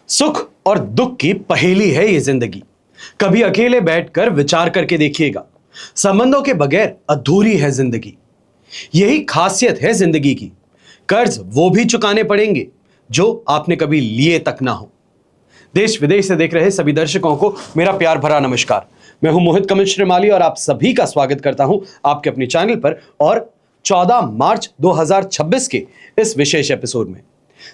सुख और दुख की पहेली है ये जिंदगी। कभी अकेले बैठकर विचार करके देखिएगा, संबंधों के बगैर अधूरी है जिंदगी। यही खासियत है जिंदगी की। कर्ज वो भी चुकाने पड़ेंगे जो आपने कभी लिए तक ना हो। देश विदेश से देख रहे सभी दर्शकों को मेरा प्यार भरा नमस्कार। मैं हूं मोहित कमिल श्रीमाली और आप सभी का स्वागत करता हूं आपके अपने चैनल पर और 14 मार्च 2026 के इस विशेष एपिसोड में।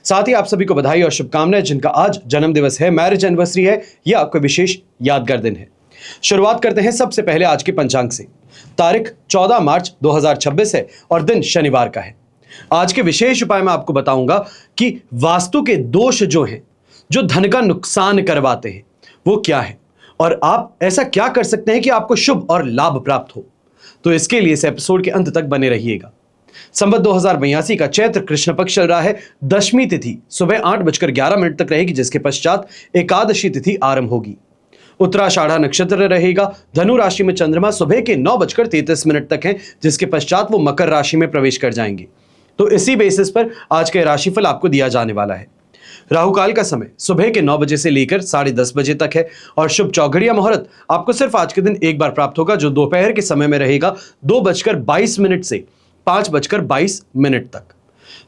साथ ही आप सभी को बधाई और शुभकामनाएं जिनका आज जन्म दिवस है, मैरिज एनिवर्सरी है या कोई विशेष यादगार दिन है। शुरुआत करते हैं सबसे पहले आज के पंचांग से। तारीख 14 मार्च 2026 है और दिन शनिवार का है। आज के विशेष उपाय में आपको बताऊंगा कि वास्तु के दोष जो हैं, जो धन का नुकसान करवाते हैं, वो क्या है और आप ऐसा क्या कर सकते हैं कि आपको शुभ और लाभ प्राप्त हो। तो इसके लिए इस एपिसोड के अंत तक बने रहिएगा। संवत 2082 का चैत्र कृष्ण पक्ष चल रहा है। दशमी तिथि सुबह 8:11 तक रहेगी, जिसके पश्चात एकादशी तिथि आरंभ होगी। उत्तराषाढ़ा नक्षत्र रहेगा। धनु राशि में चंद्रमा सुबह के 9:33 तक हैं, जिसके पश्चात वो मकर राशि में प्रवेश कर जाएंगे। तो इसी बेसिस पर आज का राशिफल आपको दिया जाने वाला है। राहुकाल का समय सुबह के 9 बजे से लेकर 10:30 बजे तक है और शुभ चौघड़िया मुहूर्त आपको सिर्फ आज के दिन एक बार प्राप्त होगा, जो दोपहर के समय में रहेगा 2:22 से 5:22 तक।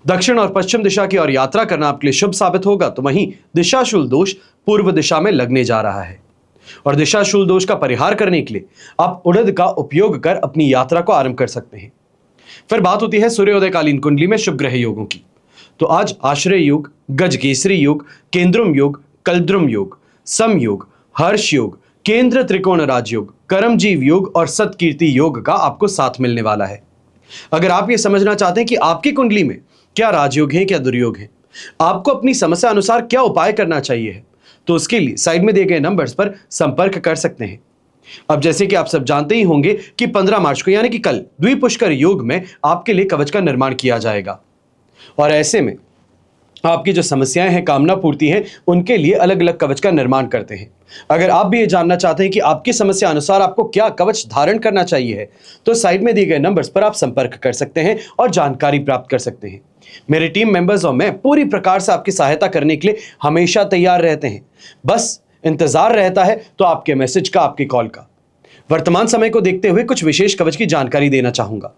दक्षिण और पश्चिम दिशा की ओर यात्रा करना आपके लिए शुभ साबित होगा। तो वहीं दिशाशूल दोष पूर्व दिशा में लगने जा रहा है और दिशाशूल दोष का परिहार करने के लिए आप उड़द का उपयोग कर अपनी यात्रा को आरंभ कर सकते हैं। फिर बात होती है सूर्योदयकालीन कुंडली में शुभ ग्रह योगों की। तो आज आश्रय योग, गजकेसरी योग, केंद्रुम योग, कलद्रुम योग, सम योग, हर्ष योग, केंद्र त्रिकोण राजयोग, कर्मजीव योग और सत्कीर्ति योग का आपको साथ मिलने वाला है। अगर आप ये समझना चाहते हैं कि आपकी कुंडली में क्या राजयोग है, क्या दुर्योग है, आपको अपनी समस्या अनुसार क्या उपाय करना चाहिए, तो उसके लिए साइड में दिए गए नंबर्स पर संपर्क कर सकते हैं। अब जैसे कि आप सब जानते ही होंगे कि 15 मार्च को यानी कि कल द्विपुष्कर योग में आपके लिए कवच का निर्माण किया जाएगा और ऐसे में आपकी जो समस्याएं हैं, कामना पूर्ति हैं, उनके लिए अलग अलग कवच का निर्माण करते हैं। अगर आप भी ये जानना चाहते हैं कि आपकी समस्या अनुसार आपको क्या कवच धारण करना चाहिए है, तो साइड में दिए गए नंबर्स पर आप संपर्क कर सकते हैं और जानकारी प्राप्त कर सकते हैं। मेरे टीम मेंबर्स और मैं पूरी प्रकार से आपकी सहायता करने के लिए हमेशा तैयार रहते हैं। बस इंतजार रहता है तो आपके मैसेज का, आपकी कॉल का। वर्तमान समय को देखते हुए कुछ विशेष कवच की जानकारी देना चाहूंगा।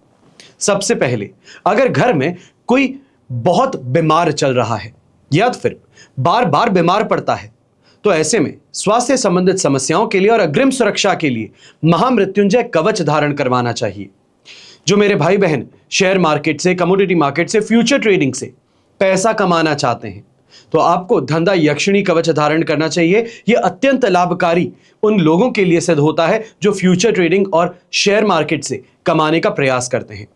सबसे पहले, अगर घर में कोई बहुत बीमार चल रहा है या फिर बार बार बीमार पड़ता है, तो ऐसे में स्वास्थ्य संबंधित समस्याओं के लिए और अग्रिम सुरक्षा के लिए महामृत्युंजय कवच धारण करवाना चाहिए। जो मेरे भाई बहन शेयर मार्केट से, कमोडिटी मार्केट से, फ्यूचर ट्रेडिंग से पैसा कमाना चाहते हैं, तो आपको धंधा यक्षिणी कवच धारण करना चाहिए। यह अत्यंत लाभकारी उन लोगों के लिए सिद्ध होता है जो फ्यूचर ट्रेडिंग और शेयर मार्केट से कमाने का प्रयास करते हैं।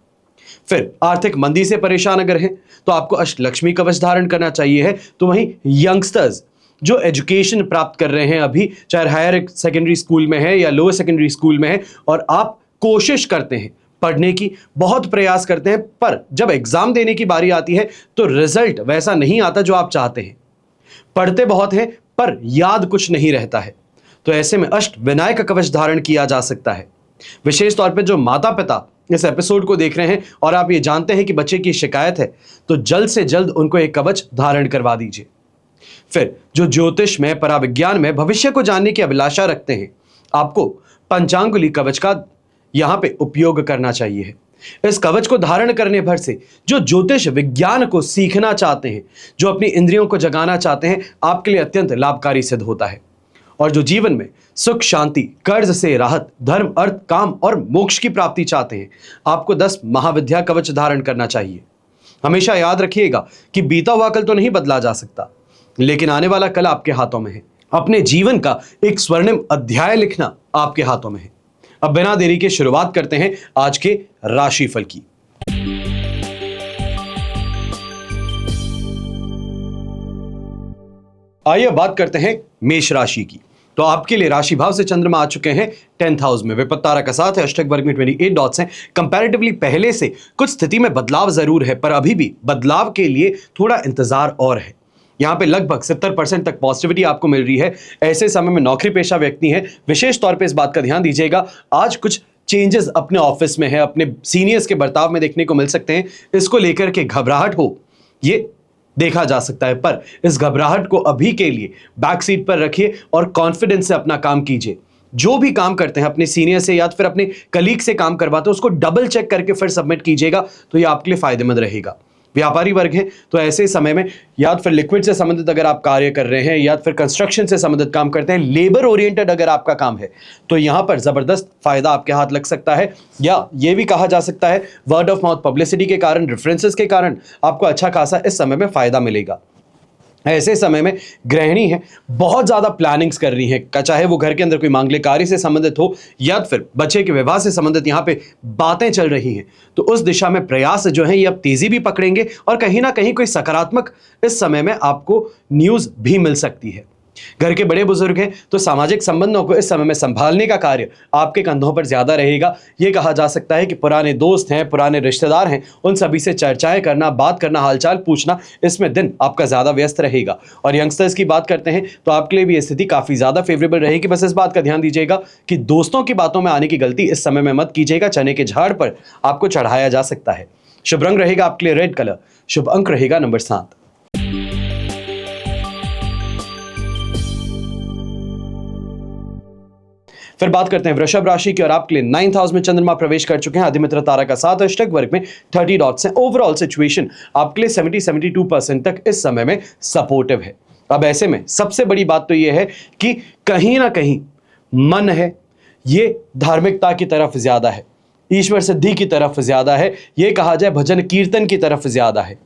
फिर आर्थिक मंदी से परेशान अगर हैं, तो आपको अष्टलक्ष्मी कवच धारण करना चाहिए है। तो वहीं यंगस्टर्स जो एजुकेशन प्राप्त कर रहे हैं अभी, चाहे हायर सेकेंडरी स्कूल में है या लोअर सेकेंडरी स्कूल में है, और आप कोशिश करते हैं पढ़ने की, बहुत प्रयास करते हैं, पर जब एग्जाम देने की बारी आती है तो रिजल्ट वैसा नहीं आता जो आप चाहते हैं। पढ़ते बहुत हैं पर याद कुछ नहीं रहता है, तो ऐसे में अष्ट विनायक कवच धारण किया जा सकता है। विशेष तौर पे जो माता पिता इस एपिसोड को देख रहे हैं और आप ये जानते हैं कि बच्चे की शिकायत है, तो जल्द से जल्द उनको एक कवच धारण करवा दीजिए। फिर जो ज्योतिष में, पराविज्ञान में भविष्य को जानने की अभिलाषा रखते हैं, आपको पंचांगुली कवच का यहां पे उपयोग करना चाहिए है। इस कवच को धारण करने भर से जो ज्योतिष विज्ञान को सीखना चाहते हैं, जो अपनी इंद्रियों को जगाना चाहते हैं, आपके लिए अत्यंत लाभकारी सिद्ध होता है। और जो जीवन में सुख शांति, कर्ज से राहत, धर्म, अर्थ, काम और मोक्ष की प्राप्ति चाहते हैं, आपको 10 महाविद्या कवच धारण करना चाहिए। हमेशा याद रखिएगा कि बीता हुआ कल तो नहीं बदला जा सकता, लेकिन आने वाला कल आपके हाथों में है। अपने जीवन का एक स्वर्णिम अध्याय लिखना आपके हाथों में है। अब बिना देरी के शुरुआत करते हैं आज के राशिफल की। आइए बात करते हैं मेष राशि की। तो आपके लिए राशि भाव से चंद्रमा आ चुके हैं 10th हाउस में। विपत्त तारा का साथ है, अष्टक वर्ग में 28 डॉट्स हैं। कंपैरेटिवली पहले से कुछ स्थिति में बदलाव जरूर है, पर अभी भी बदलाव के लिए थोड़ा इंतजार और है। यहाँ पे लगभग 70% तक पॉजिटिविटी आपको मिल रही है। ऐसे समय में नौकरी पेशा व्यक्ति हैं, विशेष तौर पे इस बात का ध्यान दीजिएगा, आज कुछ चेंजेस अपने ऑफिस में है, अपने सीनियर्स के बर्ताव में देखने को मिल सकते हैं। इसको लेकर के घबराहट हो, ये देखा जा सकता है। पर इस घबराहट को अभी के लिए बैक सीट पर रखिए और कॉन्फिडेंस से अपना काम कीजिए। जो भी काम करते हैं अपने सीनियर से या फिर अपने कलीग से काम करवाते हैं, उसको डबल चेक करके फिर सबमिट कीजिएगा, तो ये आपके लिए फायदेमंद रहेगा। व्यापारी वर्ग है तो ऐसे समय में या फिर लिक्विड से संबंधित अगर आप कार्य कर रहे हैं या फिर कंस्ट्रक्शन से संबंधित काम करते हैं, लेबर ओरिएंटेड अगर आपका काम है, तो यहां पर जबरदस्त फायदा आपके हाथ लग सकता है। या यह भी कहा जा सकता है वर्ड ऑफ माउथ पब्लिसिटी के कारण, रेफरेंसेस के कारण आपको अच्छा खासा इस समय में फायदा मिलेगा। ऐसे समय में गृहिणी है बहुत ज्यादा प्लानिंग्स कर रही है, चाहे वो घर के अंदर कोई मांगलिक कार्य से संबंधित हो या फिर बच्चे के विवाह से संबंधित यहाँ पे बातें चल रही हैं, तो उस दिशा में प्रयास जो है ये अब तेजी भी पकड़ेंगे और कहीं ना कहीं कोई सकारात्मक इस समय में आपको न्यूज भी मिल सकती है। घर के बड़े बुजुर्ग हैं तो सामाजिक संबंधों को इस समय में संभालने का कार्य आपके कंधों पर ज्यादा रहेगा। यह कहा जा सकता है कि पुराने दोस्त हैं, पुराने रिश्तेदार हैं, उन सभी से चर्चाएं करना, बात करना, हालचाल पूछना, इसमें दिन आपका ज्यादा व्यस्त रहेगा। और यंगस्टर्स की बात करते हैं तो आपके लिए भी यह स्थिति काफी ज्यादा फेवरेबल रहेगी। बस इस बात का ध्यान दीजिएगा कि दोस्तों की बातों में आने की गलती इस समय में मत कीजिएगा, चने के झाड़ पर आपको चढ़ाया जा सकता है। शुभ रंग रहेगा आपके लिए रेड कलर, शुभ अंक रहेगा नंबर 7। फिर बात करते हैं वृषभ राशि की और आपके लिए 9th हाउस में चंद्रमा प्रवेश कर चुके हैं। अधिमित्र तारा का 7 अष्टक वर्ग में 30 डॉट्स हैं। ओवरऑल सिचुएशन आपके लिए 70-72% तक इस समय में सपोर्टिव है। अब ऐसे में सबसे बड़ी बात तो यह है कि कहीं ना कहीं मन है ये धार्मिकता की तरफ ज्यादा है, ईश्वर सिद्धि की तरफ ज्यादा है, ये कहा जाए भजन कीर्तन की तरफ ज्यादा है।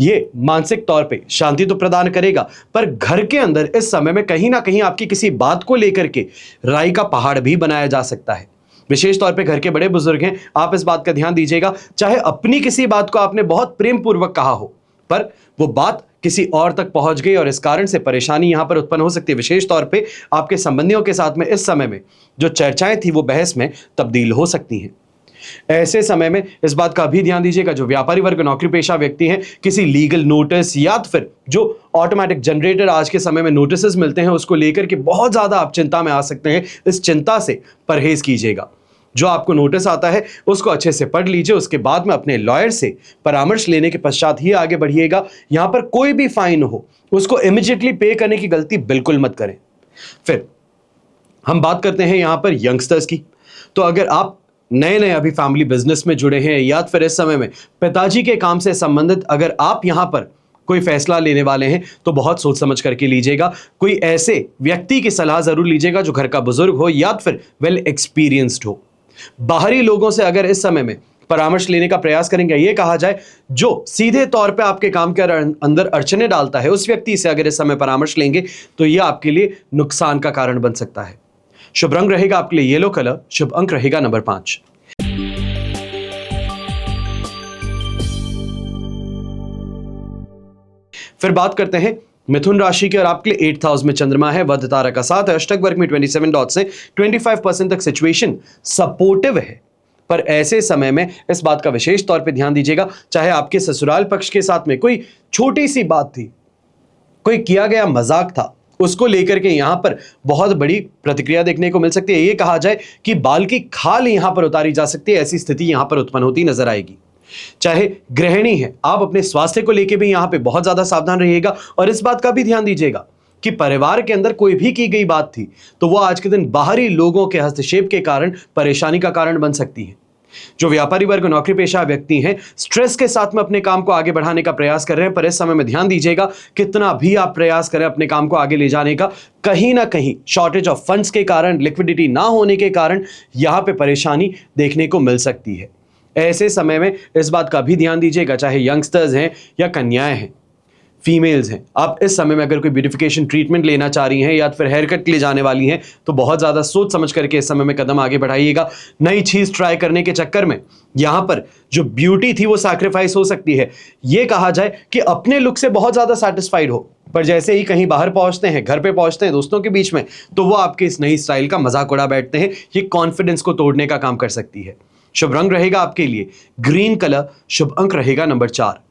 ये मानसिक तौर पे शांति तो प्रदान करेगा, पर घर के अंदर इस समय में कहीं ना कहीं आपकी किसी बात को लेकर के राई का पहाड़ भी बनाया जा सकता है। विशेष तौर पे घर के बड़े बुजुर्ग हैं, आप इस बात का ध्यान दीजिएगा, चाहे अपनी किसी बात को आपने बहुत प्रेम पूर्वक कहा हो, पर वो बात किसी और तक पहुंच गई और इस कारण से परेशानी यहां पर उत्पन्न हो सकती है। विशेष तौर पे आपके संबंधियों के साथ में इस समय में जो चर्चाएं थी वो बहस में तब्दील हो सकती हैं। ऐसे समय में इस बात का भी ध्यान दीजिएगा, जो व्यापारी वर्ग, नौकरी पेशा व्यक्ति हैं, किसी लीगल नोटिस या फिर जो ऑटोमेटिक जनरेटर आज के समय में नोटिसेस मिलते हैं उसको लेकर के बहुत ज्यादा आप चिंता में आ सकते हैं। इस चिंता से परहेज कीजिएगा। जो आपको नोटिस आता है उसको अच्छे से पढ़ लीजिए, उसके बाद में अपने लॉयर से परामर्श लेने के पश्चात ही आगे बढ़िएगा। यहां पर कोई भी फाइन हो उसको इमीडिएटली पे करने की गलती बिल्कुल मत करें। फिर हम बात करते हैं यहां पर यंगस्टर्स की। तो अगर आप नए नए अभी फैमिली बिजनेस में जुड़े हैं या फिर इस समय में पिताजी के काम से संबंधित अगर आप यहां पर कोई फैसला लेने वाले हैं तो बहुत सोच समझ करके लीजिएगा। कोई ऐसे व्यक्ति की सलाह जरूर लीजिएगा जो घर का बुजुर्ग हो या फिर वेल एक्सपीरियंस्ड हो। बाहरी लोगों से अगर इस समय में परामर्श लेने का प्रयास करेंगे, ये कहा जाए जो सीधे तौर पे आपके काम के अंदर अड़चने डालता है, उस व्यक्ति से अगर इस समय परामर्श लेंगे तो यह आपके लिए नुकसान का कारण बन सकता है। शुभ रंग रहेगा आपके लिए येलो कलर, शुभ अंक रहेगा नंबर 5। फिर बात करते हैं मिथुन राशि की और आपके लिए 8th हाउस में चंद्रमा है, वध तारा का 7 है, अष्टक वर्ग में 27 डॉट से 25% तक सिचुएशन सपोर्टिव है। पर ऐसे समय में इस बात का विशेष तौर पे ध्यान दीजिएगा, चाहे आपके ससुराल पक्ष के साथ में कोई छोटी सी बात थी, कोई किया गया मजाक था, उसको लेकर के यहां पर बहुत बड़ी प्रतिक्रिया देखने को मिल सकती है। यह कहा जाए कि बाल की खाल यहां पर उतारी जा सकती है, ऐसी स्थिति यहां पर उत्पन्न होती नजर आएगी। चाहे गृहिणी है, आप अपने स्वास्थ्य को लेकर भी यहां पे बहुत ज्यादा सावधान रहिएगा और इस बात का भी ध्यान दीजिएगा कि परिवार के अंदर कोई भी की गई बात थी तो वह आज के दिन बाहरी लोगों के हस्तक्षेप के कारण परेशानी का कारण बन सकती है। जो व्यापारी वर्ग, नौकरी पेशा व्यक्ति हैं, स्ट्रेस के साथ में अपने काम को आगे बढ़ाने का प्रयास कर रहे हैं, पर इस समय में ध्यान दीजिएगा कितना भी आप प्रयास करें अपने काम को आगे ले जाने का, कहीं ना कहीं शॉर्टेज ऑफ फंड्स के कारण, लिक्विडिटी ना होने के कारण यहां पे परेशानी देखने को मिल सकती है। ऐसे समय में इस बात का भी ध्यान दीजिएगा, चाहे यंगस्टर्स हैं या कन्याएं हैं, फीमेल्स हैं, आप इस समय में अगर कोई ब्यूटिफिकेशन ट्रीटमेंट लेना चाह रही हैं या फिर हेयर कट के लिए जाने वाली हैं तो बहुत ज़्यादा सोच समझ करके इस समय में कदम आगे बढ़ाइएगा। नई चीज़ ट्राई करने के चक्कर में यहाँ पर जो ब्यूटी थी वो सैक्रिफाइस हो सकती है। ये कहा जाए कि अपने लुक से बहुत ज़्यादा सेटिस्फाइड हो, पर जैसे ही कहीं बाहर पहुंचते हैं, घर पे पहुंचते हैं दोस्तों के बीच में, तो वो आपके इस नई स्टाइल का मजाक उड़ा बैठते हैं। ये कॉन्फिडेंस को तोड़ने का काम कर सकती है। शुभ रंग रहेगा आपके लिए ग्रीन कलर, शुभ अंक रहेगा नंबर 4।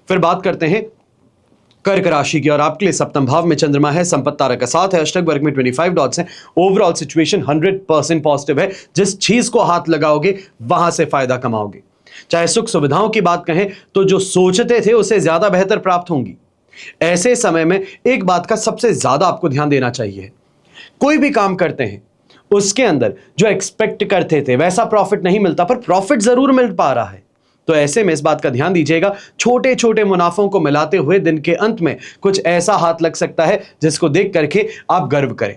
फिर बात करते हैं कर्क राशि की और आपके लिए सप्तम भाव में चंद्रमा है, संपत्ति तारा का साथ है, अष्टक वर्ग में 25 डॉट्स हैं। ओवरऑल सिचुएशन 100% पॉजिटिव है। जिस चीज को हाथ लगाओगे वहां से फायदा कमाओगे। चाहे सुख सुविधाओं की बात कहें तो जो सोचते थे उससे ज्यादा बेहतर प्राप्त होंगी। ऐसे समय में एक बात का सबसे ज्यादा आपको ध्यान देना चाहिए, कोई भी काम करते हैं उसके अंदर जो एक्सपेक्ट करते थे वैसा प्रॉफिट नहीं मिलता, पर प्रॉफिट जरूर मिल पा रहा है। तो ऐसे में इस बात का ध्यान दीजिएगा, छोटे छोटे मुनाफों को मिलाते हुए दिन के अंत में कुछ ऐसा हाथ लग सकता है जिसको देख करके आप गर्व करें।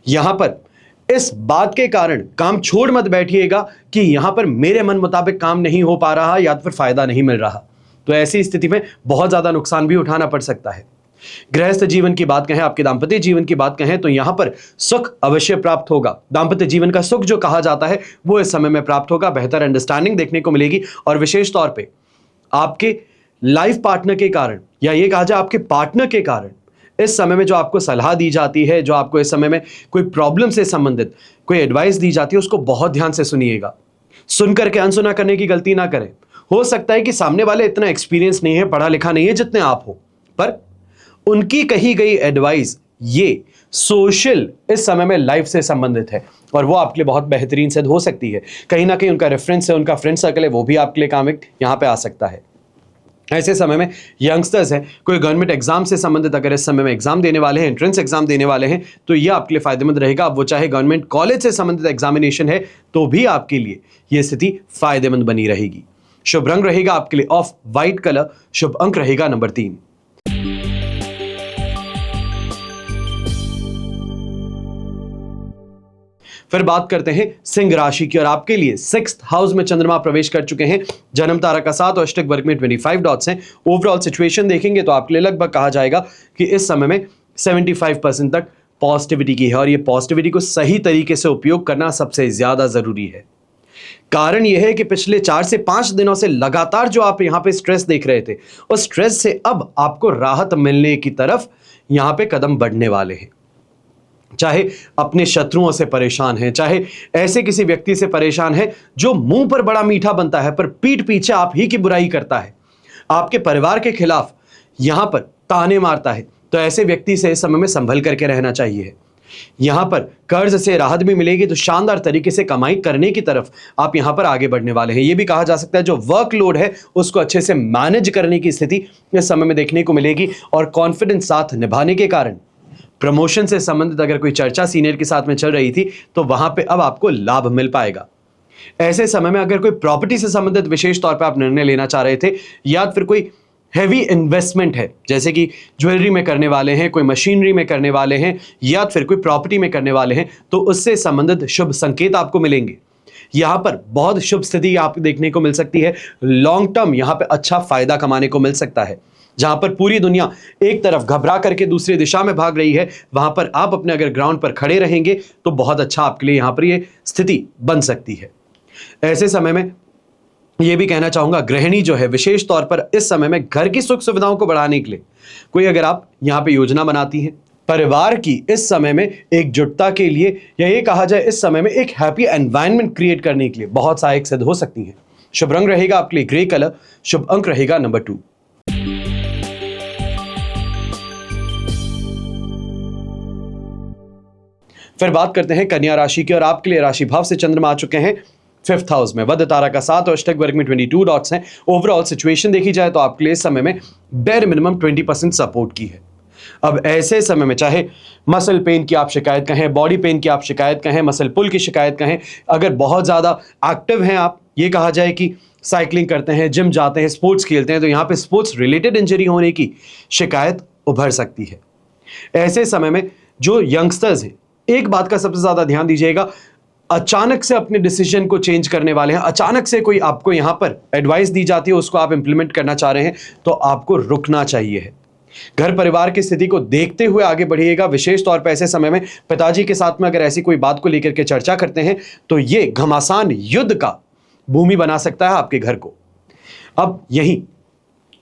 यहां पर इस बात के कारण काम छोड़ मत बैठिएगा कि यहां पर मेरे मन मुताबिक काम नहीं हो पा रहा या फिर फायदा नहीं मिल रहा। तो ऐसी स्थिति में बहुत ज्यादा नुकसान भी उठाना पड़ सकता है। गृहस्थ जीवन की बात कहें, आपके दांपत्य जीवन की बात कहें तो यहां पर सुख अवश्य प्राप्त होगा। दांपत्य जीवन का सुख जो कहा जाता है वो इस समय में प्राप्त होगा। बेहतर अंडरस्टैंडिंग देखने को मिलेगी और विशेष तौर पे आपके लाइफ पार्टनर के कारण या ये कहा जाए आपके पार्टनर के कारण इस समय में जो आपको सलाह दी जाती है, जो आपको इस समय में कोई प्रॉब्लम से संबंधित कोई एडवाइस दी जाती है, उसको बहुत ध्यान से सुनिएगा। सुनकर के अनसुना करने की गलती ना करें। हो सकता है कि सामने वाले इतना एक्सपीरियंस नहीं है, पढ़ा लिखा नहीं है जितने आप हो, पर उनकी कही गई एडवाइस ये सोशल इस समय में लाइफ से संबंधित है और वो आपके लिए बहुत बेहतरीन सिद्ध हो सकती है। कहीं ना कहीं उनका रेफरेंस है, उनका फ्रेंड सर्कल है, वो भी आपके लिए काम यहां पे आ सकता है। ऐसे समय में यंगस्टर्स हैं, कोई गवर्नमेंट एग्जाम से संबंधित अगर इस समय में एग्जाम देने वाले हैं, एंट्रेंस एग्जाम देने वाले हैं, तो ये आपके लिए फायदेमंद रहेगा। अब वो चाहे गवर्नमेंट कॉलेज से संबंधित एग्जामिनेशन है तो भी आपके लिए यह स्थिति फायदेमंद बनी रहेगी। शुभ रंग रहेगा आपके लिए ऑफ व्हाइट कलर। शुभ अंक रहेगा नंबर 3। फिर बात करते हैं सिंह राशि की और आपके लिए 6th हाउस में चंद्रमा प्रवेश कर चुके हैं। जन्म तारा का 7 और अष्टक वर्ग में 25 डॉट्स हैं। ओवरऑल सिचुएशन देखेंगे तो आपके लिए लगभग कहा जाएगा कि इस समय में 75% तक पॉजिटिविटी की है और ये पॉजिटिविटी को सही तरीके से उपयोग करना सबसे ज्यादा जरूरी है। कारण यह है कि पिछले 4 से 5 दिनों से लगातार जो आप यहां पे स्ट्रेस देख रहे थे, उस स्ट्रेस से अब आपको राहत मिलने की तरफ यहां पे कदम बढ़ने वाले हैं। चाहे अपने शत्रुओं से परेशान है, चाहे ऐसे किसी व्यक्ति से परेशान है जो मुंह पर बड़ा मीठा बनता है पर पीठ पीछे आप ही की बुराई करता है, आपके परिवार के खिलाफ यहां पर ताने मारता है, तो ऐसे व्यक्ति से इस समय में संभल करके रहना चाहिए। यहां पर कर्ज से राहत भी मिलेगी तो शानदार तरीके से कमाई करने की तरफ आप यहां पर आगे बढ़ने वाले हैं। यह भी कहा जा सकता है जो वर्कलोड है उसको अच्छे से मैनेज करने की स्थिति इस समय में देखने को मिलेगी और कॉन्फिडेंस साथ निभाने के कारण प्रमोशन से संबंधित अगर कोई चर्चा सीनियर के साथ में चल रही थी तो वहां पे अब आपको लाभ मिल पाएगा। ऐसे समय में अगर कोई प्रॉपर्टी से संबंधित विशेष तौर पे आप निर्णय लेना चाह रहे थे या फिर कोई हैवी इन्वेस्टमेंट है, जैसे कि ज्वेलरी में करने वाले हैं, कोई मशीनरी में करने वाले हैं या फिर कोई प्रॉपर्टी में करने वाले हैं, तो उससे संबंधित शुभ संकेत आपको मिलेंगे। यहां पर बहुत शुभ स्थिति आपको देखने को मिल सकती है। लॉन्ग टर्म यहां पे अच्छा फायदा कमाने को मिल सकता है। जहां पर पूरी दुनिया एक तरफ घबरा करके दूसरी दिशा में भाग रही है, वहां पर आप अपने अगर ग्राउंड पर खड़े रहेंगे तो बहुत अच्छा आपके लिए यहां पर यह स्थिति बन सकती है। ऐसे समय में यह भी कहना चाहूंगा, गृहिणी जो है विशेष तौर पर इस समय में घर की सुख सुविधाओं को बढ़ाने के लिए कोई अगर आप यहां पे योजना बनाती हैं, परिवार की इस समय में एकजुटता के लिए या ये कहा जाए इस समय में एक हैप्पी एनवायरनमेंट क्रिएट करने के लिए बहुत सहायक सिद्ध हो सकती है। शुभ रंग रहेगा आपके लिए ग्रे कलर। शुभ अंक रहेगा नंबर 2। फिर बात करते हैं कन्या राशि की और आपके लिए राशि भाव से चंद्रमा आ चुके हैं 5th हाउस में। वध तारा का 7 और अष्टक वर्ग में 22 डॉट्स हैं। ओवरऑल सिचुएशन देखी जाए तो आपके लिए इस समय में बेर मिनिमम 20% सपोर्ट की है। अब ऐसे समय में चाहे मसल पेन की आप शिकायत कहें, बॉडी पेन की आप शिकायत कहें, मसल पुल की शिकायत कहें, अगर बहुत ज़्यादा एक्टिव हैं आप, ये कहा जाए कि साइकिलिंग करते हैं, जिम जाते हैं, स्पोर्ट्स खेलते हैं, तो यहाँ पे स्पोर्ट्स रिलेटेड इंजरी होने की शिकायत उभर सकती है। ऐसे समय में जो यंगस्टर्स हैं, एक बात का सबसे ज़्यादा ध्यान दीजिएगा, अचानक से अपने डिसीजन को चेंज करने वाले हैं, अचानक से कोई आपको यहां पर एडवाइस दी जाती है, उसको आप इंप्लीमेंट करना चाह रहे हैं, तो आपको रुकना चाहिए है। घर परिवार की स्थिति को देखते हुए आगे बढ़िएगा। विशेष तौर पर ऐसे समय में पिताजी के साथ में अगर ऐसी कोई बात को लेकर के चर्चा करते हैं तो ये घमासान युद्ध का भूमि बना सकता है आपके घर को। अब यही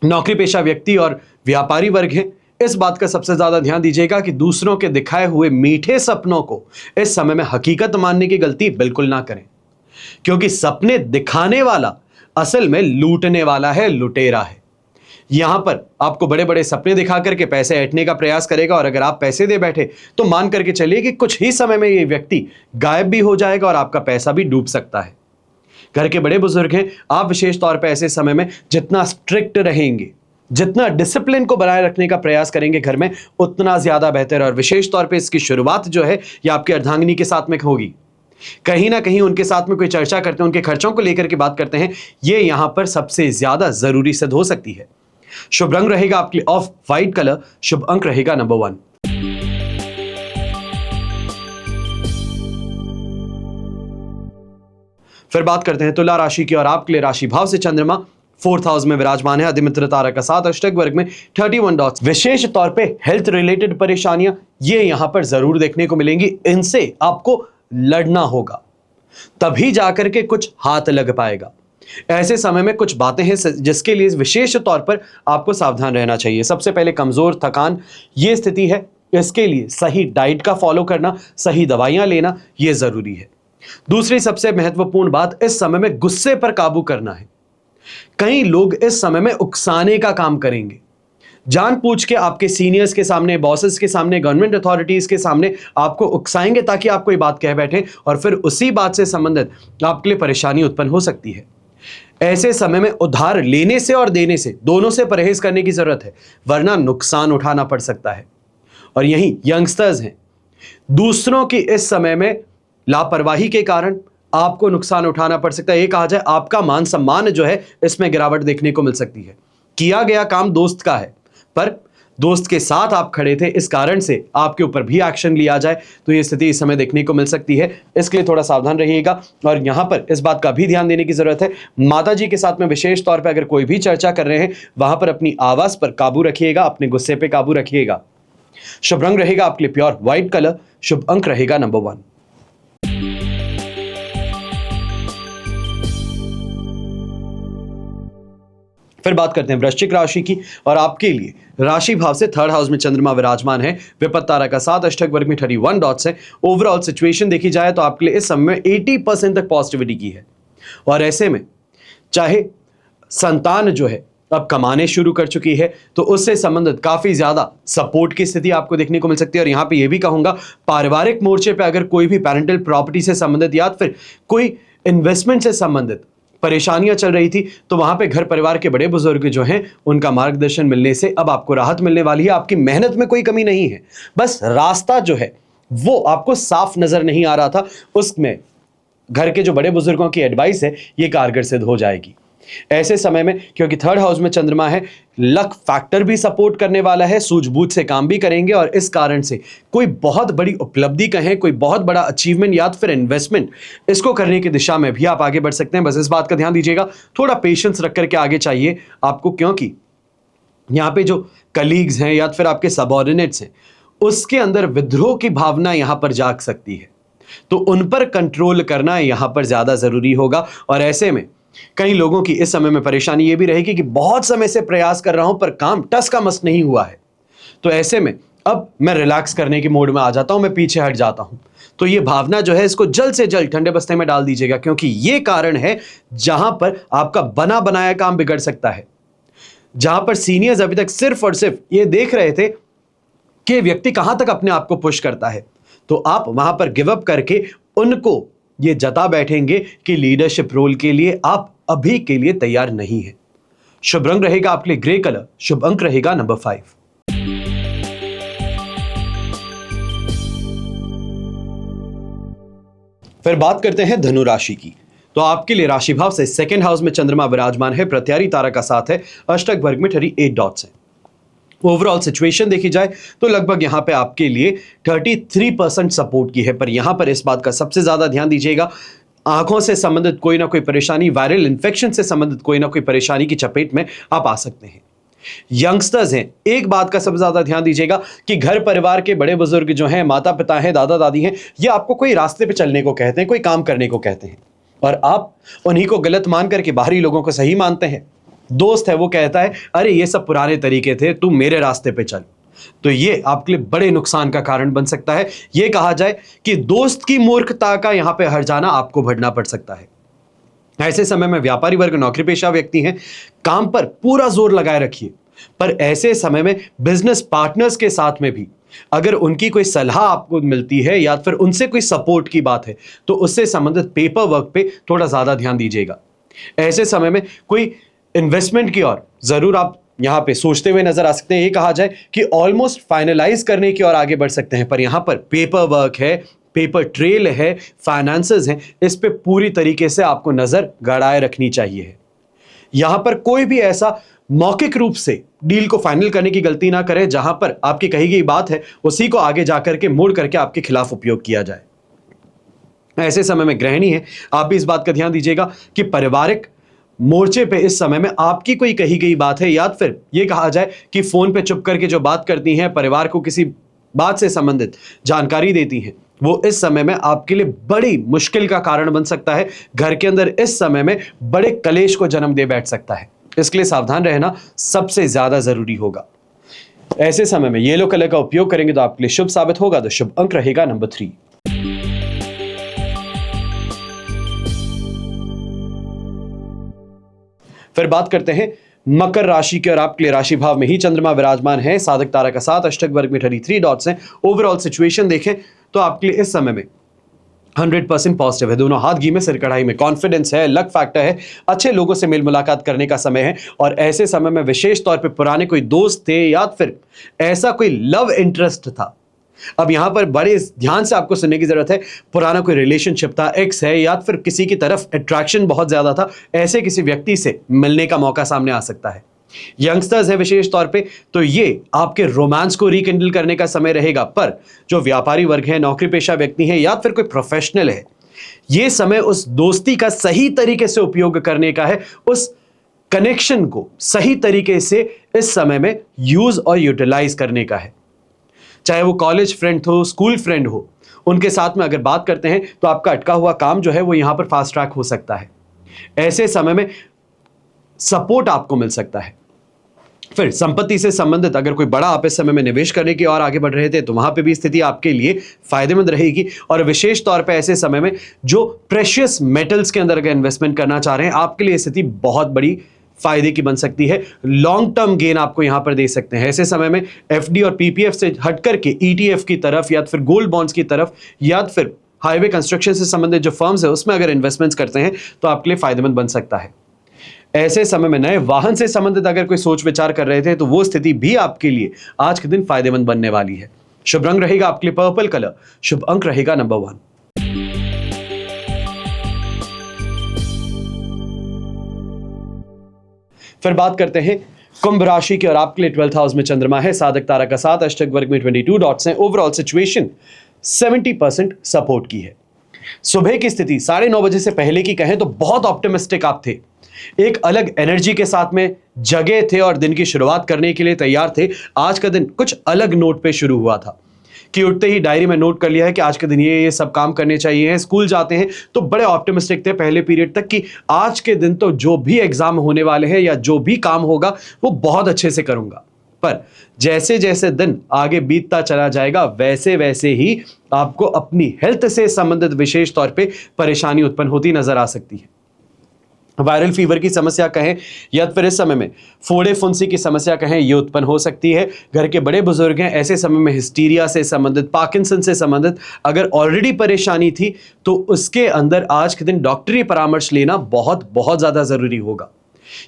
नौकरी पेशा व्यक्ति और व्यापारी वर्ग है, इस बात का सबसे ज्यादा ध्यान दीजिएगा कि दूसरों के दिखाए हुए मीठे सपनों को इस समय में हकीकत मानने की गलती बिल्कुल ना करें, क्योंकि सपने दिखाने वाला असल में लूटने वाला है, लुटेरा है। यहां पर आपको बड़े बड़े सपने दिखा करके पैसे ऐंठने का प्रयास करेगा, और अगर आप पैसे दे बैठे तो मान करके चलिए कि कुछ ही समय में ये व्यक्ति गायब भी हो जाएगा और आपका पैसा भी डूब सकता है। घर के बड़े बुजुर्ग हैं, आप विशेष तौर पर ऐसे समय में जितना स्ट्रिक्ट रहेंगे, जितना डिसिप्लिन को बनाए रखने का प्रयास करेंगे घर में, उतना ज्यादा बेहतर है। और विशेष तौर पे इसकी शुरुआत जो है ये आपके अर्धांगिनी के साथ में होगी। कहीं ना कहीं उनके साथ में कोई चर्चा करते हैं, उनके खर्चों को लेकर के बात करते हैं, ये यहां पर सबसे ज्यादा जरूरी सिद्ध हो सकती है। शुभ रंग रहेगा आपके लिए ऑफ व्हाइट कलर, शुभ अंक रहेगा नंबर 1। फिर बात करते हैं तुला राशि की, और आपके लिए राशि भाव से चंद्रमा 4th हाउस में विराजमान है, अधिमित्र तारा का साथ, अष्टक वर्ग में 31 डॉट्स। विशेष तौर पे हेल्थ रिलेटेड परेशानियां ये यहां पर जरूर देखने को मिलेंगी। इनसे आपको लड़ना होगा, तभी जाकर के कुछ हाथ लग पाएगा। ऐसे समय में कुछ बातें हैं जिसके लिए विशेष तौर पर आपको सावधान रहना चाहिए। सबसे पहले कमजोर, थकान, ये स्थिति है। इसके लिए सही डाइट का फॉलो करना, सही दवाइयां लेना ये जरूरी है। दूसरी सबसे महत्वपूर्ण बात, इस समय में गुस्से पर काबू करना है। कई लोग इस समय में उकसाने का काम करेंगे, जानबूझ के आपके सीनियर्स के सामने, बॉसेस के सामने, गवर्नमेंट अथॉरिटीज के सामने आपको उकसाएंगे ताकि आप कोई बात कह बैठे, और फिर उसी बात से संबंधित आपके लिए परेशानी उत्पन्न हो सकती है। ऐसे समय में उधार लेने से और देने से दोनों से परहेज करने की जरूरत है, वरना नुकसान उठाना पड़ सकता है। और यही यंगस्टर्स हैं, दूसरों की इस समय में लापरवाही के कारण आपको नुकसान उठाना पड़ सकता है। ये कहा जाए आपका मान सम्मान जो है इसमें गिरावट देखने को मिल सकती है। किया गया काम दोस्त का है, पर दोस्त के साथ आप खड़े थे, इस कारण से आपके ऊपर भी एक्शन लिया जाए, तो ये स्थिति इस समय देखने को मिल सकती है। इसके लिए थोड़ा सावधान रहिएगा। और यहां पर इस बात का भी ध्यान देने की जरूरत है, माता जी के साथ में विशेष तौर पर अगर कोई भी चर्चा कर रहे हैं, वहां पर अपनी आवाज पर काबू रखिएगा, अपने गुस्से पे काबू रखिएगा। शुभ रंग रहेगा आपके लिए प्योर व्हाइट कलर, शुभ अंक रहेगा नंबर 1। फिर बात करते हैं वृश्चिक राशि की, और आपके लिए राशि भाव से 3rd हाउस में चंद्रमा विराजमान है, विपत्त तारा का साथ, अष्टक वर्ग में 31 डॉट्स है। ओवरऑल सिचुएशन देखी जाए तो आपके लिए इस समय में 80% तक पॉजिटिविटी की है। और ऐसे में चाहे संतान जो है अब कमाने शुरू कर चुकी है, तो उससे संबंधित काफी ज्यादा सपोर्ट की स्थिति आपको देखने को मिल सकती है। और यहां पे ये भी कहूंगा, पारिवारिक मोर्चे पे अगर कोई भी पैरेंटल प्रॉपर्टी से संबंधित या फिर कोई इन्वेस्टमेंट से संबंधित परेशानियां चल रही थी, तो वहां पे घर परिवार के बड़े बुजुर्ग जो हैं उनका मार्गदर्शन मिलने से अब आपको राहत मिलने वाली है। आपकी मेहनत में कोई कमी नहीं है, बस रास्ता जो है वो आपको साफ नजर नहीं आ रहा था, उसमें घर के जो बड़े बुजुर्गों की एडवाइस है ये कारगर सिद्ध हो जाएगी। ऐसे समय में, क्योंकि 3rd हाउस में चंद्रमा है, लक फैक्टर भी सपोर्ट करने वाला है, सूझबूझ से काम भी करेंगे, और इस कारण से कोई बहुत बड़ी उपलब्धि कहें, कोई बहुत बड़ा अचीवमेंट या फिर इन्वेस्टमेंट, इसको करने की दिशा में भी आप आगे बढ़ सकते हैं। बस इस बात का ध्यान दीजिएगा, थोड़ा पेशेंस रख करके आगे चाहिए आपको, क्योंकि यहाँ पे जो कलीग्स हैं या फिर आपके सबऑर्डिनेट्स हैं, उसके अंदर विद्रोह की भावना यहाँ पर जाग सकती है, तो उन पर कंट्रोल करना यहाँ पर ज्यादा जरूरी होगा। और ऐसे में कई लोगों की इस समय में परेशानी ये भी रहेगी कि बहुत समय से प्रयास कर रहा हूं पर काम टस का मस नहीं हुआ है, तो ऐसे में अब मैं रिलैक्स करने के मोड में आ जाता हूं, मैं पीछे हट जाता हूं। तो ये भावना जो है इसको जल्द से जल्द ठंडे बस्ते में डाल दीजिएगा, क्योंकि ये कारण है जहां पर आपका बना बनाया काम बिगड़ सकता है। जहां पर सीनियर्स अभी तक सिर्फ और सिर्फ ये देख रहे थे कि व्यक्ति कहां तक अपने आप को पुश करता है, तो आप वहां पर गिव अप करके उनको ये जता बैठेंगे कि लीडरशिप रोल के लिए आप अभी के लिए तैयार नहीं है। शुभ रंग रहेगा आपके लिए ग्रे कलर, शुभ अंक रहेगा नंबर 5। फिर बात करते हैं धनु राशि की, तो आपके लिए राशि भाव से 2nd हाउस में चंद्रमा विराजमान है, प्रत्यारी तारा का साथ है, अष्टक वर्ग में 38 डॉट्स है। ओवरऑल सिचुएशन देखी जाए तो लगभग यहां पे आपके लिए 33% सपोर्ट की है, पर यहां पर इस बात का सबसे ज्यादा ध्यान दीजिएगा, आंखों से संबंधित कोई ना कोई परेशानी, वायरल इंफेक्शन से संबंधित कोई ना कोई परेशानी की चपेट में आप आ सकते हैं। यंगस्टर्स हैं, एक बात का सबसे ज्यादा ध्यान दीजिएगा कि घर परिवार के बड़े बुजुर्ग जो हैं, माता पिता हैं, दादा दादी हैं, ये आपको कोई रास्ते पे चलने को कहते हैं, कोई काम करने को कहते हैं, और आप उन्हीं को गलत मान करके बाहरी लोगों को सही मानते हैं। दोस्त है वो कहता है अरे ये सब पुराने तरीके थे, तू मेरे रास्ते पे चल, तो ये आपके लिए बड़े नुकसान का कारण बन सकता है। ये कहा जाए कि दोस्त की मूर्खता का यहां पे हर जाना आपको भरना पड़ सकता है। ऐसे समय में व्यापारी वर्ग, नौकरी पेशा व्यक्ति हैं, काम पर पूरा जोर लगाए रखिए, पर ऐसे समय में बिजनेस पार्टनर्स के साथ में भी अगर उनकी कोई सलाह आपको मिलती है या फिर उनसे कोई सपोर्ट की बात है तो उससे संबंधित पेपर वर्क पे थोड़ा ज्यादा ध्यान दीजिएगा। ऐसे समय में कोई इन्वेस्टमेंट की ओर जरूर आप यहां पे सोचते हुए नजर आ सकते हैं। ये कहा जाए कि ऑलमोस्ट फाइनलाइज करने की ओर आगे बढ़ सकते हैं, पर यहां पर पेपर वर्क है, पेपर ट्रेल है, फाइनेंसेस हैं, इस पे पूरी तरीके से आपको नजर गड़ाए रखनी चाहिए। यहां पर कोई भी ऐसा मौखिक रूप से डील को फाइनल करने की गलती ना करें जहां पर आपकी कही गई बात है उसी को आगे जाकर के मोड़ करके आपके खिलाफ उपयोग किया जाए। ऐसे समय में गृहिणी है, आप भी इस बात का ध्यान दीजिएगा कि पारिवारिक मोर्चे पे इस समय में आपकी कोई कही गई बात है या फिर यह कहा जाए कि फोन पे चुप करके जो बात करती हैं, परिवार को किसी बात से संबंधित जानकारी देती हैं, वो इस समय में आपके लिए बड़ी मुश्किल का कारण बन सकता है। घर के अंदर इस समय में बड़े कलेश को जन्म दे बैठ सकता है। इसके लिए सावधान रहना सबसे ज्यादा जरूरी होगा। ऐसे समय में येलो कलर का उपयोग करेंगे तो आपके लिए शुभ साबित होगा। तो शुभ अंक रहेगा नंबर 3। फिर बात करते हैं मकर राशि की, और आपके लिए राशि भाव में ही चंद्रमा विराजमान है। साधक तारा का 7, अष्टक वर्ग में 33 डॉट्स हैं। ओवरऑल सिचुएशन देखें तो आपके लिए इस समय में 100% पॉजिटिव है। दोनों हाथ घी में सिर कढ़ाई में, कॉन्फिडेंस है, लक फैक्टर है, अच्छे लोगों से मेल मुलाकात करने का समय है। और ऐसे समय में विशेष तौर पे पुराने कोई दोस्त थे या फिर ऐसा कोई लव इंटरेस्ट था, अब यहां पर बड़े ध्यान से आपको सुनने की जरूरत है। पुराना कोई रिलेशनशिप था, एक्स है, या फिर किसी की तरफ अट्रैक्शन बहुत ज्यादा था, ऐसे किसी व्यक्ति से मिलने का मौका सामने आ सकता है। यंगस्टर्स है विशेष तौर पे, तो ये आपके रोमांस को रिकिंडल करने का समय रहेगा। पर जो व्यापारी वर्ग है, नौकरी पेशा व्यक्ति है या फिर कोई प्रोफेशनल है, ये समय उस दोस्ती का सही तरीके से उपयोग करने का है, उस कनेक्शन को सही तरीके से इस समय में यूज और यूटिलाइज करने का है। चाहे वो कॉलेज फ्रेंड हो, स्कूल फ्रेंड हो, उनके साथ में अगर बात करते हैं तो आपका अटका हुआ काम जो है वो यहां पर फास्ट ट्रैक हो सकता है। ऐसे समय में सपोर्ट आपको मिल सकता है। फिर संपत्ति से संबंधित अगर कोई बड़ा आप इस समय में निवेश करने की और आगे बढ़ रहे थे तो वहां पे भी स्थिति आपके लिए फायदेमंद रहेगी। और विशेष तौर पे ऐसे समय में जो प्रेशियस मेटल्स के अंदर अगर इन्वेस्टमेंट करना चाह रहे हैं, आपके लिए स्थिति बहुत बड़ी फायदे की बन सकती है। लॉन्ग टर्म गेन आपको यहां पर दे सकते हैं। ऐसे समय में एफडी और पीपीएफ से हट करके ईटीएफ की तरफ या फिर गोल्ड बॉन्ड्स की तरफ या फिर हाईवे कंस्ट्रक्शन से संबंधित जो फर्म्स है उसमें अगर इन्वेस्टमेंट्स करते हैं तो आपके लिए फायदेमंद बन सकता है। ऐसे समय में नए वाहन से संबंधित अगर कोई सोच विचार कर रहे थे तो वो स्थिति भी आपके लिए आज के दिन फायदेमंद बनने वाली है। शुभ रंग रहेगा आपके लिए पर्पल कलर। शुभ अंक रहेगा नंबर 1। फिर बात करते हैं कुंभ राशि की, और आपके लिए 12th हाउस में चंद्रमा है। साधक तारा का 7, अष्टक वर्ग में 22 डॉट्स हैं। ओवरऑल सिचुएशन 70% सपोर्ट की है। सुबह की स्थिति 9:30 बजे से पहले की कहें तो बहुत ऑप्टिमिस्टिक आप थे, एक अलग एनर्जी के साथ में जगे थे और दिन की शुरुआत करने के लिए तैयार थे। आज का दिन कुछ अलग नोट पे शुरू हुआ था कि उठते ही डायरी में नोट कर लिया है कि आज के दिन ये सब काम करने चाहिए। स्कूल जाते हैं तो बड़े ऑप्टिमिस्टिक थे पहले पीरियड तक कि आज के दिन तो जो भी एग्जाम होने वाले हैं या जो भी काम होगा वो बहुत अच्छे से करूंगा। पर जैसे जैसे दिन आगे बीतता चला जाएगा वैसे वैसे ही आपको अपनी हेल्थ से संबंधित विशेष तौर पे परेशानी उत्पन्न होती नजर आ सकती है। वायरल फीवर की समस्या कहें या फिर इस समय में फोड़े फुंसी की समस्या कहें, ये उत्पन्न हो सकती है। घर के बड़े बुजुर्ग हैं, ऐसे समय में हिस्टीरिया से संबंधित, पार्किंसन से संबंधित अगर ऑलरेडी परेशानी थी तो उसके अंदर आज के दिन डॉक्टरी परामर्श लेना बहुत बहुत ज्यादा जरूरी होगा।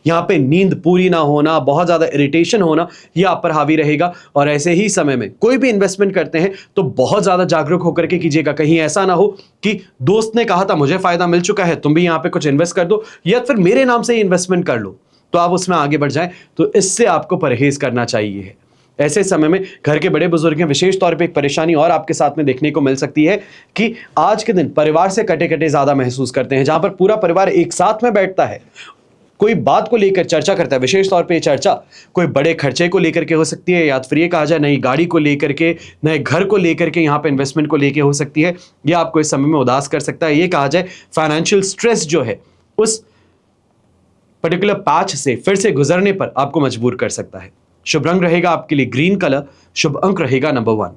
यहां पे नींद पूरी ना होना, बहुत ज्यादा इरिटेशन होना, यह आप पर हावी रहेगा। और ऐसे ही समय में कोई भी इन्वेस्टमेंट करते हैं तो बहुत ज्यादा जागरूक होकर के कीजिएगा। कहीं ऐसा ना हो कि दोस्त ने कहा था मुझे फायदा मिल चुका है, तुम भी यहां पे कुछ इन्वेस्ट कर दो या फिर मेरे नाम से ही इन्वेस्टमेंट कर लो तो आप उसमें आगे बढ़ जाएं। तो इससे आपको परहेज करना चाहिए। ऐसे समय में घर के बड़े बुजुर्ग हैं, विशेष तौर पे एक परेशानी और आपके साथ में देखने को मिल सकती है कि आज के दिन परिवार से कटे कटे ज्यादा महसूस करते हैं। जहां पर पूरा परिवार एक साथ में बैठता है, कोई बात को लेकर चर्चा करता है, विशेष तौर पे चर्चा कोई बड़े खर्चे को लेकर के हो सकती है या फिर ये कहा जाए नई गाड़ी को लेकर के, नए घर को लेकर के, यहाँ पे इन्वेस्टमेंट को लेकर हो सकती है। यह आपको इस समय में उदास कर सकता है। ये कहा जाए फाइनेंशियल स्ट्रेस जो है उस पर्टिकुलर पैच से फिर से गुजरने पर आपको मजबूर कर सकता है। शुभ रंग रहेगा आपके लिए ग्रीन कलर। शुभ अंक रहेगा नंबर 1।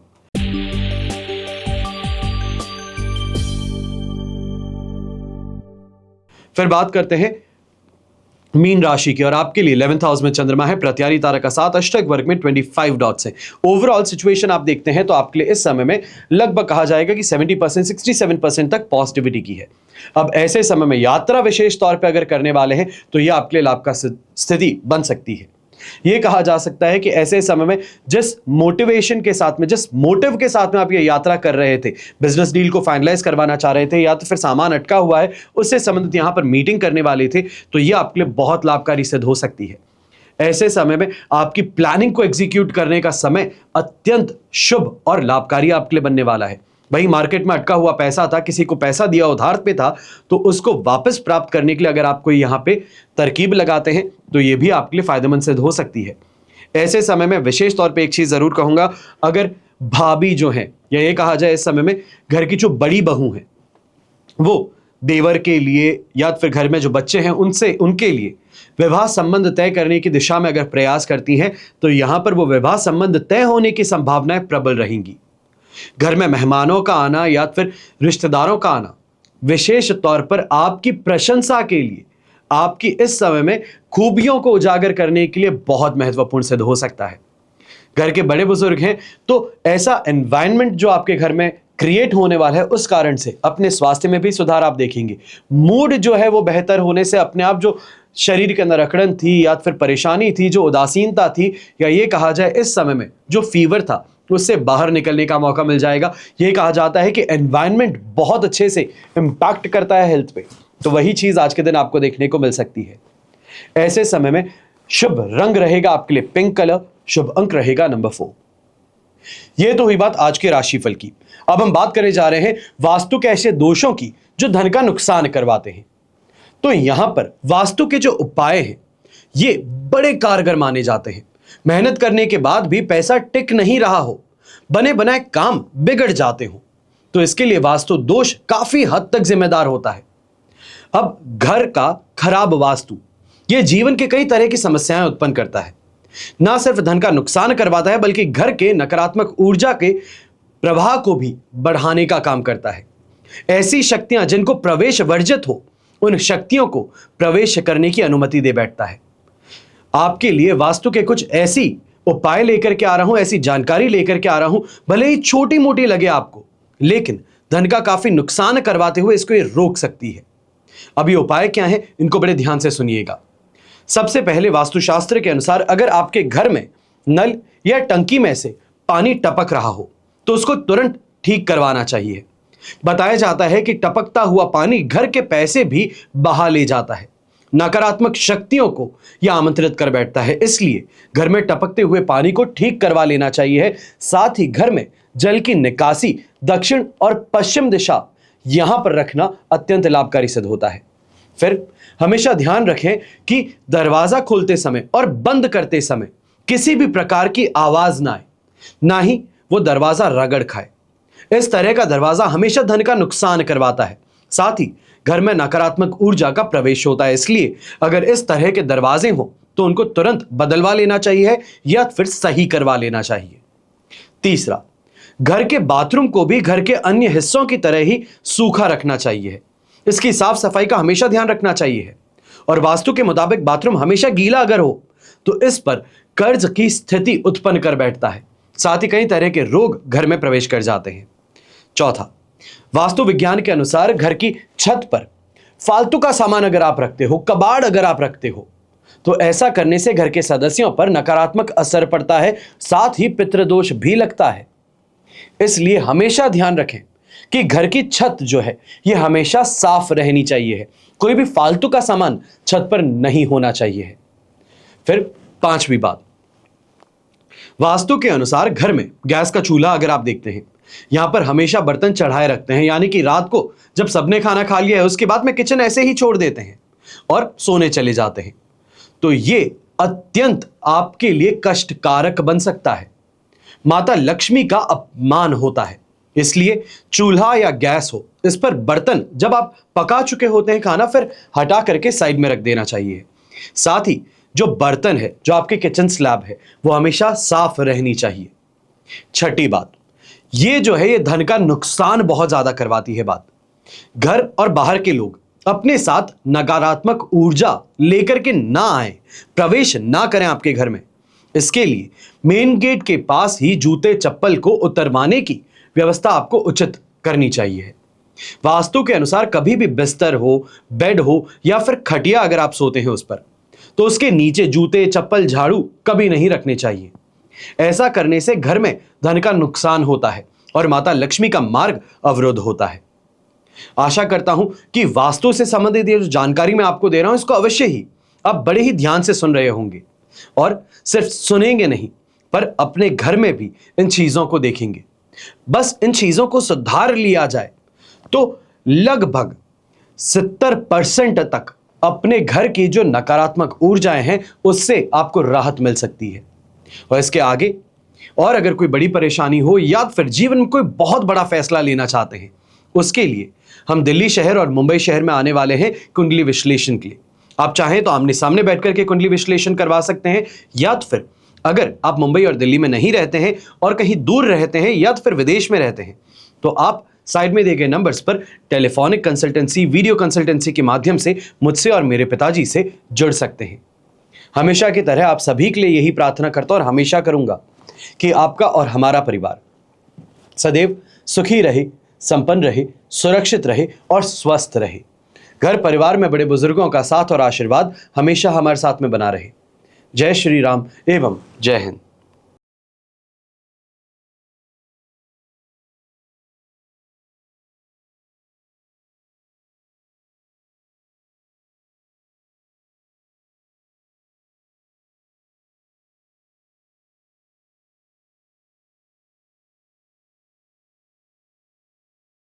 फिर बात करते हैं मीन राशि की, और आपके लिए 11th हाउस में चंद्रमा है, प्रत्यारी तारा का साथ, अष्टक वर्ग में 25 डॉट्स है। ओवरऑल सिचुएशन आप देखते हैं तो आपके लिए इस समय में लगभग कहा जाएगा कि 70% 67% तक पॉजिटिविटी की है। अब ऐसे समय में यात्रा विशेष तौर पे अगर करने वाले हैं तो यह आपके लिए लाभ का स्थिति बन सकती है। यह कहा जा सकता है कि ऐसे समय में जिस मोटिवेशन के साथ में, जिस मोटिव के साथ में आप ये यात्रा कर रहे थे, बिजनेस डील को फाइनलाइज करवाना चाह रहे थे या तो फिर सामान अटका हुआ है उससे संबंधित यहां पर मीटिंग करने वाले थे, तो यह आपके लिए बहुत लाभकारी सिद्ध हो सकती है। ऐसे समय में आपकी प्लानिंग को एग्जीक्यूट करने का समय अत्यंत शुभ और लाभकारी आपके लिए बनने वाला है। भाई मार्केट में अटका हुआ पैसा था, किसी को पैसा दिया उधार पे था, तो उसको वापस प्राप्त करने के लिए अगर आप कोई यहां पे तरकीब लगाते हैं तो यह भी आपके लिए फायदेमंद सिद्ध हो सकती है। ऐसे समय में विशेष तौर पे एक चीज जरूर कहूंगा, अगर भाभी जो है या ये कहा जाए इस समय में घर की जो बड़ी बहू है वो देवर के लिए या फिर घर में जो बच्चे हैं उनसे उनके लिए विवाह संबंध तय करने की दिशा में अगर प्रयास करती हैं तो यहां पर वो विवाह संबंध तय होने की संभावनाएं प्रबल रहेंगी। घर में मेहमानों का आना या फिर रिश्तेदारों का आना विशेष तौर पर आपकी प्रशंसा के लिए, आपकी इस समय में खूबियों को उजागर करने के लिए बहुत महत्वपूर्ण सिद्ध हो सकता है। घर के बड़े बुजुर्ग हैं तो ऐसा एनवायरनमेंट जो आपके घर में क्रिएट होने वाला है उस कारण से अपने स्वास्थ्य में भी सुधार आप देखेंगे। मूड जो है वो बेहतर होने से अपने आप जो शरीर के अंदर अकड़न थी या फिर परेशानी थी, जो उदासीनता थी, या ये कहा जाए इस समय में जो फीवर था, उससे बाहर निकलने का मौका मिल जाएगा। ये कहा जाता है कि एनवायरनमेंट बहुत अच्छे से इंपैक्ट करता है हेल्थ पे, तो वही चीज आज के दिन आपको देखने को मिल सकती है। ऐसे समय में शुभ रंग रहेगा आपके लिए पिंक कलर, शुभ अंक रहेगा नंबर 4। यह तो हुई बात आज के राशिफल की। अब हम बात करने जा रहे हैं वास्तु के ऐसे दोषों की जो धन का नुकसान करवाते हैं। तो यहां पर वास्तु के जो उपाय हैं ये बड़े कारगर माने जाते हैं। मेहनत करने के बाद भी पैसा टिक नहीं रहा हो, बने बनाए काम बिगड़ जाते हो, तो इसके लिए वास्तु दोष काफी हद तक जिम्मेदार होता है। अब घर का खराब वास्तु यह जीवन के कई तरह की समस्याएं उत्पन्न करता है। ना सिर्फ धन का नुकसान करवाता है बल्कि घर के नकारात्मक ऊर्जा के प्रवाह को भी बढ़ाने का काम करता है। ऐसी शक्तियां जिनको प्रवेश वर्जित हो, उन शक्तियों को प्रवेश करने की अनुमति दे बैठता है। आपके लिए वास्तु के कुछ ऐसी उपाय लेकर के आ रहा हूं, ऐसी जानकारी लेकर के आ रहा हूं, भले ही छोटी मोटी लगे आपको, लेकिन धन का काफी नुकसान करवाते हुए इसको ये रोक सकती है। अब ये उपाय क्या है, इनको बड़े ध्यान से सुनिएगा। सबसे पहले वास्तुशास्त्र के अनुसार अगर आपके घर में नल या टंकी में से पानी टपक रहा हो तो उसको तुरंत ठीक करवाना चाहिए। बताया जाता है कि टपकता हुआ पानी घर के पैसे भी बहा ले जाता है, नकारात्मक शक्तियों को यह आमंत्रित कर बैठता है। इसलिए घर में टपकते हुए पानी को ठीक करवा लेना चाहिए। साथ ही घर में जल की निकासी दक्षिण और पश्चिम दिशा यहां पर रखना अत्यंत लाभकारी सिद्ध होता है। फिर हमेशा ध्यान रखें कि दरवाजा खोलते समय और बंद करते समय किसी भी प्रकार की आवाज ना आए, ना ही वो दरवाजा रगड़ खाए। इस तरह का दरवाजा हमेशा धन का नुकसान करवाता है, साथ ही घर में नकारात्मक ऊर्जा का प्रवेश होता है। इसलिए अगर इस तरह के दरवाजे हो तो उनको तुरंत बदलवा लेना चाहिए या फिर सही करवा लेना चाहिए। तीसरा, घर के बाथरूम को भी घर के अन्य हिस्सों की तरह ही सूखा रखना चाहिए। इसकी साफ सफाई का हमेशा ध्यान रखना चाहिए और वास्तु के मुताबिक बाथरूम हमेशा गीला अगर हो तो इस पर कर्ज की स्थिति उत्पन्न कर बैठता है। साथ ही कई तरह के रोग घर में प्रवेश कर जाते हैं। चौथा, वास्तु विज्ञान के अनुसार घर की छत पर फालतू का सामान अगर आप रखते हो, कबाड़ अगर आप रखते हो, तो ऐसा करने से घर के सदस्यों पर नकारात्मक असर पड़ता है, साथ ही पितृदोष भी लगता है। इसलिए हमेशा ध्यान रखें कि घर की छत जो है यह हमेशा साफ रहनी चाहिए। कोई भी फालतू का सामान छत पर नहीं होना चाहिए। फिर पांचवी बात, वास्तु के अनुसार घर में गैस का चूल्हा अगर आप देखते हैं, यहां पर हमेशा बर्तन चढ़ाए रखते हैं, यानी कि रात को जब सबने खाना खा लिया है उसके बाद में किचन ऐसे ही छोड़ देते हैं और सोने चले जाते हैं, तो यह अत्यंत आपके लिए कष्टकारक बन सकता है। माता लक्ष्मी का अपमान होता है। इसलिए चूल्हा या गैस हो, इस पर बर्तन जब आप पका चुके होते हैं खाना, फिर हटा करके साइड में रख देना चाहिए। साथ ही जो बर्तन है, जो आपके किचन स्लैब है, वो हमेशा साफ रहनी चाहिए। छठी बात, ये जो है ये धन का नुकसान बहुत ज्यादा करवाती है बात। घर और बाहर के लोग अपने साथ नकारात्मक ऊर्जा लेकर के ना आए, प्रवेश ना करें आपके घर में। इसके लिए मेन गेट के पास ही जूते चप्पल को उतरवाने की व्यवस्था आपको उचित करनी चाहिए। वास्तु के अनुसार कभी भी बिस्तर हो, बेड हो या फिर खटिया अगर आप सोते हैं उस पर, तो उसके नीचे जूते चप्पल झाड़ू कभी नहीं रखने चाहिए। ऐसा करने से घर में धन का नुकसान होता है और माता लक्ष्मी का मार्ग अवरुद्ध होता है। आशा करता हूं कि वास्तु से संबंधित ये जो जानकारी मैं आपको दे रहा हूं इसको अवश्य ही आप बड़े ही ध्यान से सुन रहे होंगे, और सिर्फ सुनेंगे नहीं पर अपने घर में भी इन चीजों को देखेंगे। बस इन चीजों को सुधार लिया जाए तो लगभग 70% तक अपने घर की जो नकारात्मक ऊर्जाएं हैं उससे आपको राहत मिल सकती है। और इसके आगे और अगर कोई बड़ी परेशानी हो या फिर जीवन में कोई बहुत बड़ा फैसला लेना चाहते हैं, उसके लिए हम दिल्ली शहर और मुंबई शहर में आने वाले हैं कुंडली विश्लेषण के लिए। आप चाहें तो आमने सामने बैठ करके कुंडली विश्लेषण करवा सकते हैं, या तो फिर अगर आप मुंबई और दिल्ली में नहीं रहते हैं और कहीं दूर रहते हैं या तो फिर विदेश में रहते हैं, तो आप साइड में दिए गए नंबर्स पर टेलीफोनिक कंसल्टेंसी, वीडियो कंसल्टेंसी के माध्यम से मुझसे और मेरे पिताजी से जुड़ सकते हैं। हमेशा की तरह आप सभी के लिए यही प्रार्थना करता और हमेशा करूंगा कि आपका और हमारा परिवार सदैव सुखी रहे, संपन्न रहे, सुरक्षित रहे और स्वस्थ रहे। घर परिवार में बड़े बुजुर्गों का साथ और आशीर्वाद हमेशा हमारे साथ में बना रहे। जय श्री राम एवं जय हिंद।